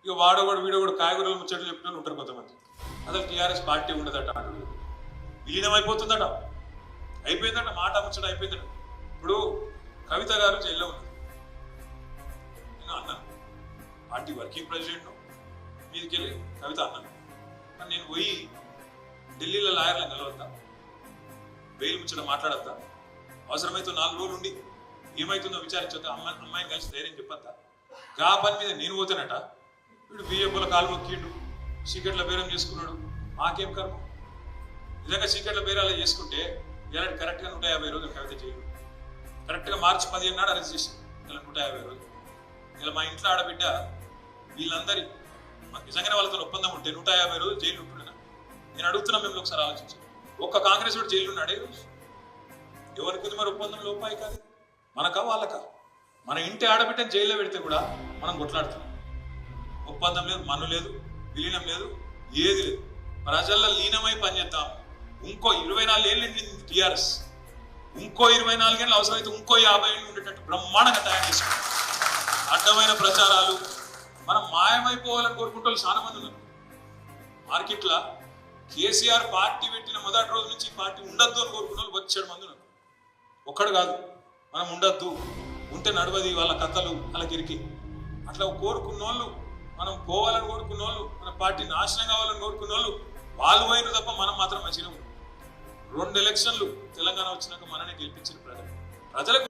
ఇక వాడోడు వీడోడు కాయగూరలు ముచ్చట్లు చెప్తూ ఉంటారు కొంతమంది. అసలు టీఆర్ఎస్ పార్టీ ఉండదట, అటు విలీనం అయిపోతుందట, అయిపోయిందట, మాట ముచ్చట అయిపోయిందట. ఇప్పుడు కవిత గారు జైల్లో ఉన్నారు. నేను అన్నాను, పార్టీ వర్కింగ్ ప్రెసిడెంట్ మీదకి వెళ్ళి కవిత అన్నాను, నేను పోయి ఢిల్లీలో లాయర్లను నిలవద్దా, బెయిల్ ముచ్చట మాట్లాడద్దా, అవసరమైతే 4 రోజులు ఉండి ఏమైతుందో విచారించొద్దా, అమ్మాయిని కలిసి ధైర్యం చెప్పొద్దా, గా పని మీద నేను పోతానట, వీడు బీజేపీల కాలు మొక్కిండు, సీక్రెట్ల బేరం చేసుకున్నాడు, మాకేం కర్మ. నిజంగా సీక్రెట్ల బేరాలు చేసుకుంటే ఇలాంటి కరెక్ట్గా 150 రోజులు కవిత జైలు, కరెక్ట్గా మార్చి 15 నాడు అరెస్ట్ చేసింది, ఇలా 150 రోజులు. ఇలా మా ఇంట్లో ఆడబిడ్డ వీళ్ళందరి నిజంగానే వాళ్ళతో ఒప్పందం ఉంటే 150 రోజులు జైలు ఉంటున్నా. నేను అడుగుతున్నా, మేము ఒకసారి ఆలోచించాను, ఒక్క కాంగ్రెస్ వాడు జైలు ఉన్నాడే రోజు, ఎవరికి ఉంది మరి ఒప్పందం లోపాయి కాదు, మనకా వాళ్ళకా? మన ఇంటి ఆడబిడ్డని జైల్లో పెడితే కూడా మనం కొట్లాడుతున్నాం. ఒప్పందం లేదు, మన్ను లేదు, విలీనం లేదు, ఏది లేదు, ప్రజల్లో లీనమై పనిచేద్దాం. ఇంకో 24 ఏళ్ళు టీఆర్ఎస్, ఇంకో 24 ఏళ్ళు అవసరమైతే ఇంకో 50 ఏళ్ళు ఉండేటట్టు బ్రహ్మాండంగా తయారు చేసుకుంటాం. అడ్డమైన ప్రచారాలు, మనం మాయమైపోవాలని కోరుకుంటే చాలా మంది ఉన్నారు మార్కెట్లో. కేసీఆర్ పార్టీ పెట్టిన మొదటి రోజు నుంచి పార్టీ ఉండద్దు అని కోరుకున్న వాళ్ళు 7 మంది ఉన్నారు. ఒక్కడు కాదు, మనం ఉండద్దు, ఉంటే నడవది వాళ్ళ కథలు వాళ్ళకి ఇరికి అట్లా కోరుకున్న వాళ్ళు, మనం పోవాలని కోరుకున్న వాళ్ళు, మన పార్టీ నాశనం కావాలని కోరుకున్న వాళ్ళు పోయిన తప్ప మనం మాత్రం మంచిగా ఉన్నాం. 2 ఎలక్షన్లు తెలంగాణ వచ్చినాక మననే గెలిపించిన ప్రజలకు